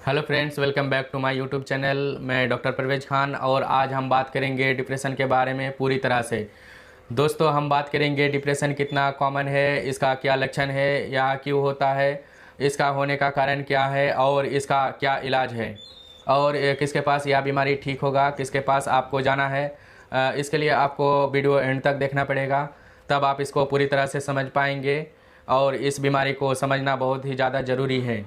Hello friends, welcome back to my YouTube channel. मैं doctor Parvez Khan और आज हम बात करेंगे डिप्रेशन के बारे में पूरी तरह से। दोस्तों, हम बात करेंगे डिप्रेशन कितना कॉमन है, इसका क्या लक्षण है या क्यों होता है, इसका होने का कारण क्या है और इसका क्या इलाज है और किसके पास यह बीमारी ठीक होगा, किसके पास आपको जाना है। इसके लिए आपको वीडियो एंड तक देखना पड़ेगा, तब आप इसको पूरी तरह से समझ पाएंगे। और इस बीमारी को समझना बहुत ही ज़्यादा ज़रूरी है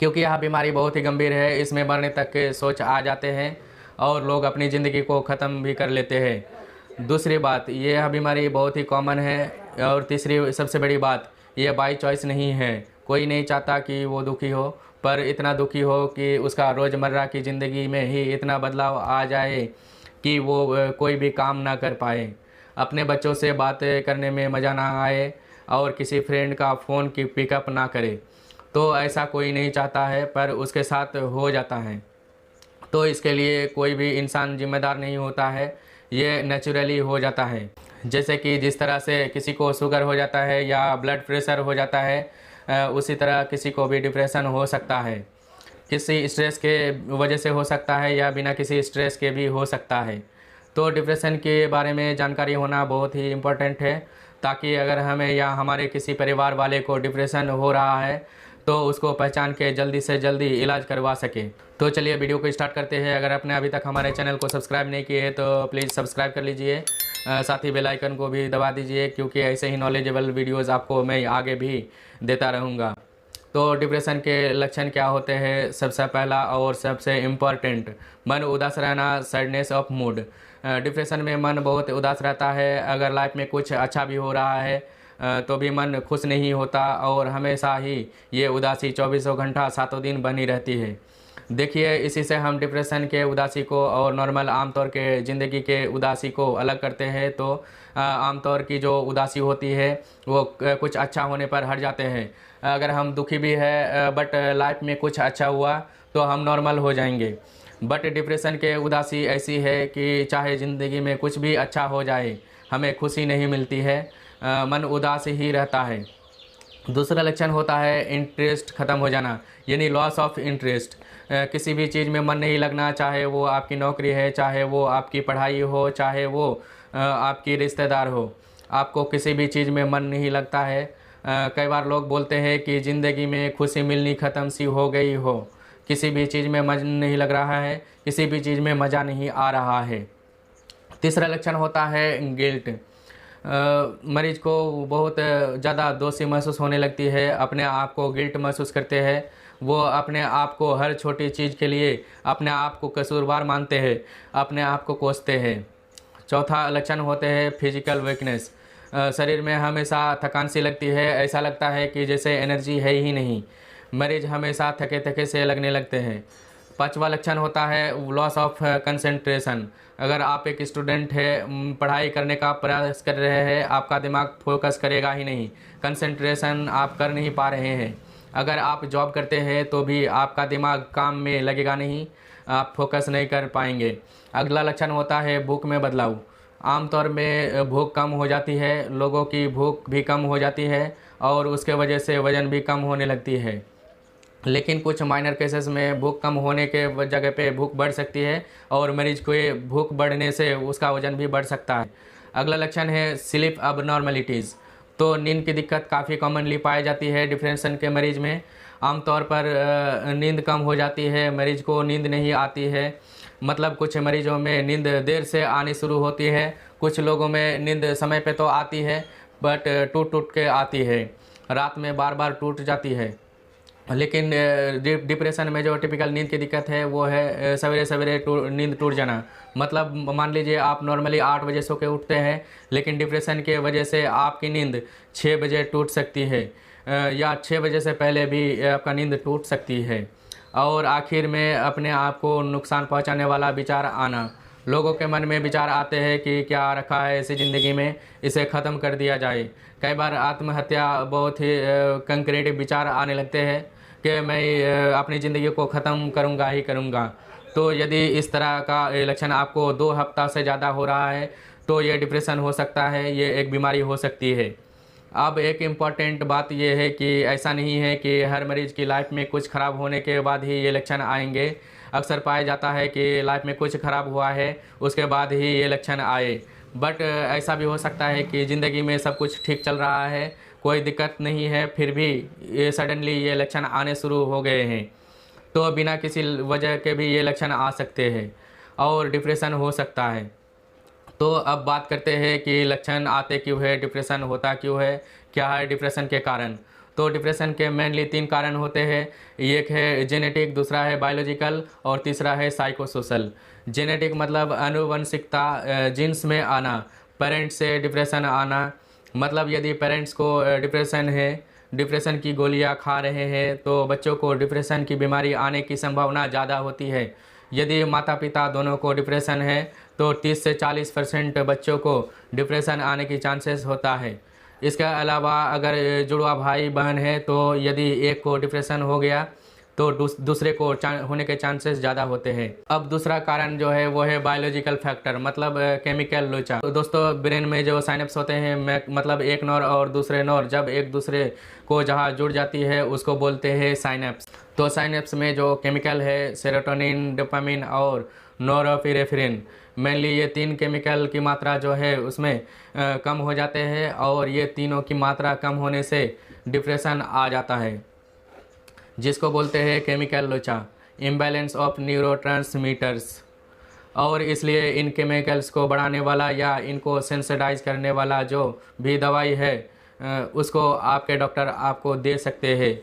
क्योंकि यह बीमारी बहुत ही गंभीर है। इसमें मरने तक के सोच आ जाते हैं और लोग अपनी ज़िंदगी को ख़त्म भी कर लेते हैं। दूसरी बात, यह बीमारी बहुत ही कॉमन है। और तीसरी सबसे बड़ी बात, यह बाई चॉइस नहीं है। कोई नहीं चाहता कि वो दुखी हो, पर इतना दुखी हो कि उसका रोज़मर्रा की ज़िंदगी में ही इतना बदलाव आ जाए कि वो कोई भी काम ना कर पाए, अपने बच्चों से बात करने में मज़ा ना आए और किसी फ्रेंड का फ़ोन की पिकअप ना करे। तो ऐसा कोई नहीं चाहता है, पर उसके साथ हो जाता है। तो इसके लिए कोई भी इंसान जिम्मेदार नहीं होता है, ये नेचुरली हो जाता है। जैसे कि जिस तरह से किसी को शुगर हो जाता है या ब्लड प्रेशर हो जाता है, उसी तरह किसी को भी डिप्रेशन हो सकता है। किसी स्ट्रेस के वजह से हो सकता है या बिना किसी स्ट्रेस के भी हो सकता है। तो डिप्रेशन के बारे में जानकारी होना बहुत ही इम्पोर्टेंट है, ताकि अगर हमें या हमारे किसी परिवार वाले को डिप्रेशन हो रहा है तो उसको पहचान के जल्दी से जल्दी इलाज करवा सके। तो चलिए वीडियो को स्टार्ट करते हैं। अगर आपने अभी तक हमारे चैनल को सब्सक्राइब नहीं किए तो प्लीज़ सब्सक्राइब कर लीजिए, साथ ही बेल आइकन को भी दबा दीजिए, क्योंकि ऐसे ही नॉलेजेबल वीडियोज़ आपको मैं आगे भी देता रहूँगा। तो डिप्रेशन के लक्षण क्या होते हैं? सबसे पहला और सबसे इम्पॉर्टेंट, मन उदास रहना, सैडनेस ऑफ मूड। डिप्रेशन में मन बहुत उदास रहता है। अगर लाइफ में कुछ अच्छा भी हो रहा है तो भी मन खुश नहीं होता और हमेशा ही ये उदासी 24 घंटा 7 दिन बनी रहती है। देखिए, इसी से हम डिप्रेशन के उदासी को और नॉर्मल आमतौर के ज़िंदगी के उदासी को अलग करते हैं। तो आमतौर की जो उदासी होती है वो कुछ अच्छा होने पर हट जाते हैं। अगर हम दुखी भी है बट लाइफ में कुछ अच्छा हुआ तो हम नॉर्मल हो जाएंगे। बट डिप्रेशन के उदासी ऐसी है कि चाहे ज़िंदगी में कुछ भी अच्छा हो जाए, हमें खुशी नहीं मिलती है, मन उदास ही रहता है। दूसरा लक्षण होता है इंटरेस्ट ख़त्म हो जाना, यानी लॉस ऑफ इंटरेस्ट। किसी भी चीज़ में मन नहीं लगना, चाहे वो आपकी नौकरी है, चाहे वो आपकी पढ़ाई हो, चाहे वो आपकी रिश्तेदार हो, आपको किसी भी चीज़ में मन नहीं लगता है। कई बार लोग बोलते हैं कि ज़िंदगी में खुशी मिलनी ख़त्म सी हो गई हो, किसी भी चीज़ में मन नहीं लग रहा है, किसी भी चीज़ में मज़ा नहीं आ रहा है। तीसरा लक्षण होता है गिल्ट। मरीज को बहुत ज़्यादा दोषी महसूस होने लगती है, अपने आप को गिल्ट महसूस करते हैं। वो अपने आप को हर छोटी चीज़ के लिए अपने आप को कसूरवार मानते हैं, अपने आप को कोसते हैं। चौथा लक्षण होते हैं फिजिकल वीकनेस। शरीर में हमेशा थकान सी लगती है, ऐसा लगता है कि जैसे एनर्जी है ही नहीं। मरीज हमेशा थके थके से लगने लगते हैं। पांचवा लक्षण होता है लॉस ऑफ कंसंट्रेशन। अगर आप एक स्टूडेंट है, पढ़ाई करने का प्रयास कर रहे हैं, आपका दिमाग फोकस करेगा ही नहीं, कंसंट्रेशन आप कर नहीं पा रहे हैं। अगर आप जॉब करते हैं तो भी आपका दिमाग काम में लगेगा नहीं, आप फोकस नहीं कर पाएंगे। अगला लक्षण होता है भूख में बदलाव। आमतौर में भूख कम हो जाती है, लोगों की भूख भी कम हो जाती है और उसके वजह से वज़न भी कम होने लगती है। लेकिन कुछ माइनर केसेस में भूख कम होने के जगह पे भूख बढ़ सकती है और मरीज को भूख बढ़ने से उसका वज़न भी बढ़ सकता है। अगला लक्षण है स्लीप अबनॉर्मलिटीज़। तो नींद की दिक्कत काफ़ी कॉमनली पाई जाती है डिप्रेशन के मरीज में। आमतौर पर नींद कम हो जाती है, मरीज को नींद नहीं आती है। मतलब कुछ मरीजों में नींद देर से आनी शुरू होती है, कुछ लोगों में नींद समय पे तो आती है बट टूट टूट के आती है, रात में बार बार टूट जाती है। लेकिन डिप्रेशन में जो टिपिकल नींद की दिक्कत है वो है सवेरे सवेरे नींद टूट जाना। मतलब मान लीजिए आप नॉर्मली 8 बजे सो के उठते हैं, लेकिन डिप्रेशन के वजह से आपकी नींद 6 बजे टूट सकती है, या 6 बजे से पहले भी आपका नींद टूट सकती है। और आखिर में अपने आप को नुकसान पहुंचाने वाला विचार आना। लोगों के मन में विचार आते हैं कि क्या रखा है इसी ज़िंदगी में, इसे ख़त्म कर दिया जाए। कई बार आत्महत्या बहुत ही कंक्रीटिव विचार आने लगते हैं कि मैं अपनी ज़िंदगी को ख़त्म करूँगा ही करूँगा। तो यदि इस तरह का लक्षण आपको 2 हफ्ता से ज़्यादा हो रहा है तो ये डिप्रेशन हो सकता है, ये एक बीमारी हो सकती है। अब एक इम्पॉर्टेंट बात यह है कि ऐसा नहीं है कि हर मरीज़ की लाइफ में कुछ ख़राब होने के बाद ही ये लक्षण आएंगे। अक्सर पाया जाता है कि लाइफ में कुछ ख़राब हुआ है उसके बाद ही ये लक्षण आए, बट ऐसा भी हो सकता है कि ज़िंदगी में सब कुछ ठीक चल रहा है, कोई दिक्कत नहीं है, फिर भी ये सडनली ये लक्षण आने शुरू हो गए हैं। तो बिना किसी वजह के भी ये लक्षण आ सकते हैं और डिप्रेशन हो सकता है। तो अब बात करते हैं कि लक्षण आते क्यों है, डिप्रेशन होता क्यों है, क्या है डिप्रेशन के कारण। तो डिप्रेशन के मेनली 3 कारण होते हैं। एक है जेनेटिक, दूसरा है बायोलॉजिकल और तीसरा है साइकोसोशल। जेनेटिक मतलब आनुवंशिकता, जीन्स में आना, पेरेंट्स से डिप्रेशन आना। मतलब यदि पेरेंट्स को डिप्रेशन है, डिप्रेशन की गोलियां खा रहे हैं, तो बच्चों को डिप्रेशन की बीमारी आने की संभावना ज़्यादा होती है। यदि माता पिता दोनों को डिप्रेशन है तो 30 से 40% बच्चों को डिप्रेशन आने की चांसेस होता है। इसके अलावा अगर जुड़वा भाई बहन है तो यदि एक को डिप्रेशन हो गया तो दूसरे को होने के चांसेस ज़्यादा होते हैं। अब दूसरा कारण जो है वो है बायोलॉजिकल फैक्टर, मतलब केमिकल लोचा। तो दोस्तों ब्रेन में जो साइनेप्स होते हैं, मतलब एक नर्व और दूसरे नर्व जब एक दूसरे को जहाँ जुड़ जाती है उसको बोलते हैं साइनेप्स। तो साइनेप्स में जो केमिकल है सेरोटोनिन, डोपामिन और नोरफिनेफ्रिन, मेनली ये 3 केमिकल की मात्रा जो है उसमें कम हो जाते हैं और ये तीनों की मात्रा कम होने से डिप्रेशन आ जाता है, जिसको बोलते हैं केमिकल लोचा, इम्बैलेंस ऑफ न्यूरोट्रांसमीटर्स। और इसलिए इन केमिकल्स को बढ़ाने वाला या इनको सेंसिटाइज करने वाला जो भी दवाई है उसको आपके डॉक्टर आपको दे सकते हैं।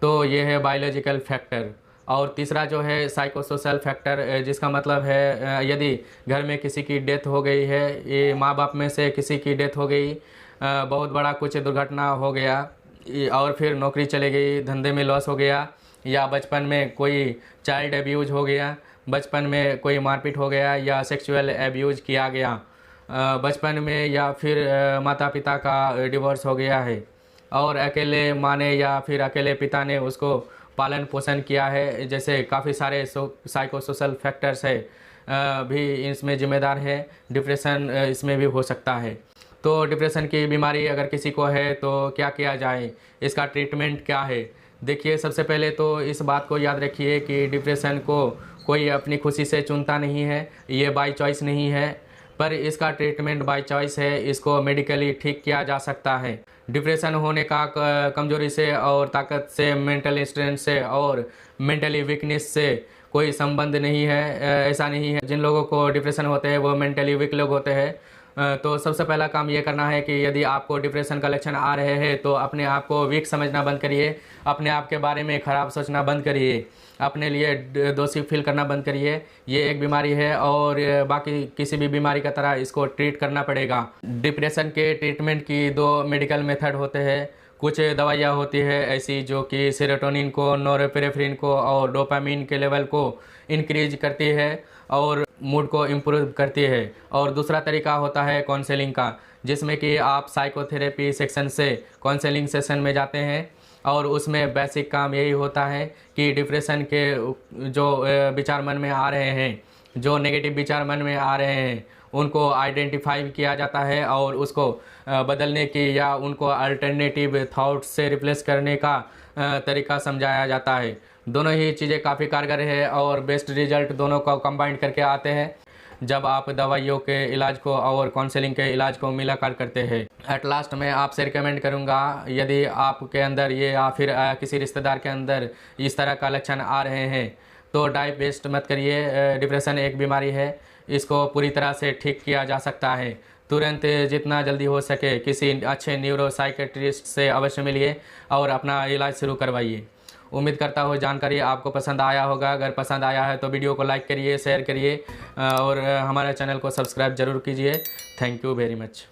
तो ये है बायोलॉजिकल फैक्टर। और तीसरा जो है साइकोसोशल फैक्टर, जिसका मतलब है यदि घर में किसी की डेथ हो गई है, ये माँ बाप में से किसी की डेथ हो गई, बहुत बड़ा कुछ दुर्घटना हो गया और फिर नौकरी चली गई, धंधे में लॉस हो गया, या बचपन में कोई चाइल्ड एब्यूज हो गया, बचपन में कोई मारपीट हो गया या सेक्सुअल एब्यूज किया गया बचपन में, या फिर माता पिता का डिवोर्स हो गया है और अकेले माँ ने या फिर अकेले पिता ने उसको पालन पोषण किया है, जैसे काफ़ी सारे साइकोसोशल फैक्टर्स है भी इसमें जिम्मेदार है। डिप्रेशन इसमें भी हो सकता है। तो डिप्रेशन की बीमारी अगर किसी को है तो क्या किया जाए, इसका ट्रीटमेंट क्या है। देखिए सबसे पहले तो इस बात को याद रखिए कि डिप्रेशन को कोई अपनी खुशी से चुनता नहीं है, ये बाय चॉइस नहीं है, पर इसका ट्रीटमेंट बाय चॉइस है, इसको मेडिकली ठीक किया जा सकता है। डिप्रेशन होने का कमजोरी से और ताकत से, मेंटल स्ट्रेंथ से और मेंटली वीकनेस से कोई संबंध नहीं है। ऐसा नहीं है जिन लोगों को डिप्रेशन होते हैं वो मेंटली वीक लोग होते हैं। तो सबसे पहला काम ये करना है कि यदि आपको डिप्रेशन का लक्षण आ रहे हैं तो अपने आप को वीक समझना बंद करिए, अपने आप के बारे में ख़राब सोचना बंद करिए, अपने लिए दोषी फील करना बंद करिए। ये एक बीमारी है और बाकी किसी भी बीमारी का तरह इसको ट्रीट करना पड़ेगा। डिप्रेशन के ट्रीटमेंट की 2 मेडिकल मेथड होते हैं। कुछ दवाइयाँ होती है ऐसी जो कि सेरोटोनिन को, नोरपेनेफ्रिन को और डोपामिन के लेवल को इंक्रीज करती है और मूड को इम्प्रूव करती है। और दूसरा तरीका होता है काउंसलिंग का, जिसमें कि आप साइकोथेरेपी सेक्शन से काउंसलिंग सेशन में जाते हैं और उसमें बेसिक काम यही होता है कि डिप्रेशन के जो विचार मन में आ रहे हैं, जो नेगेटिव विचार मन में आ रहे हैं, उनको आइडेंटिफाई किया जाता है और उसको बदलने की या उनको अल्टरनेटिव थॉट्स से रिप्लेस करने का तरीका समझाया जाता है। दोनों ही चीज़ें काफ़ी कारगर है और बेस्ट रिजल्ट दोनों को कंबाइन करके आते हैं जब आप दवाइयों के इलाज को और काउंसलिंग के इलाज को मिलाकर करते हैं। एट लास्ट मैं आपसे रिकमेंड करूंगा, यदि आपके अंदर ये या फिर किसी रिश्तेदार के अंदर इस तरह का लक्षण आ रहे हैं तो टाइम वेस्ट मत करिए। डिप्रेशन एक बीमारी है, इसको पूरी तरह से ठीक किया जा सकता है। तुरंत जितना जल्दी हो सके किसी अच्छे न्यूरो साइकेट्रिस्ट से अवश्य मिलिए और अपना इलाज शुरू करवाइए। उम्मीद करता हूँ जानकारी आपको पसंद आया होगा। अगर पसंद आया है तो वीडियो को लाइक करिए, शेयर करिए और हमारे चैनल को सब्सक्राइब जरूर कीजिए। Thank you very much.